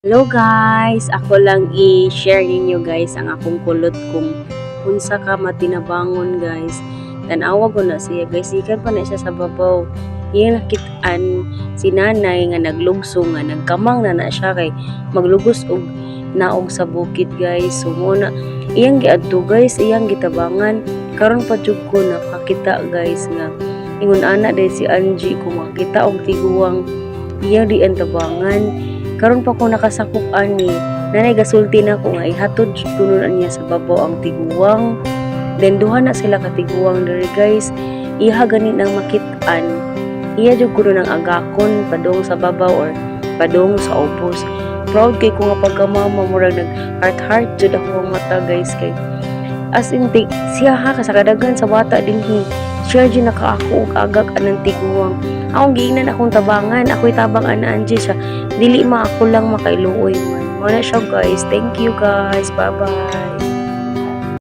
Hello guys! Ako lang i-share ninyo guys ang akong kulot kung unsa ka matinabangon guys. Tanawa ko na siya guys, ikan pa na siya sa babaw. Iyang nakitaan si nanay nga naglugso nga nagkamang na siya kay maglugos og naog sa bukid guys. So muna iyang giadto guys, iyang gitabangan. Karon pa jud ko nakakita guys nga ingon ana dahil si Angie kung makita og tiguang iyang di tabangan. Karon pa ko nakasakop ani nanay gasulti na ko nga ihatod kunon niya sa babaw ang tiguang. Then duha na sila ka tiguang diri guys, iha gani nang makitaan, iya jud kuno nang agakon padung sa babaw or padung sa ubos. Proud kay ko nga pagkamama murag nag heart jud ako ang mata guys kay as in siya ha kasakadagan sa bata dinhi siya dyan nakaako og agak anang tiguang. Akong giingnan akong tabangan, ako'y tabang ana Angie siya. Dili ma ako lang makailuoy man. Muna siya guys. Thank you guys. Bye bye.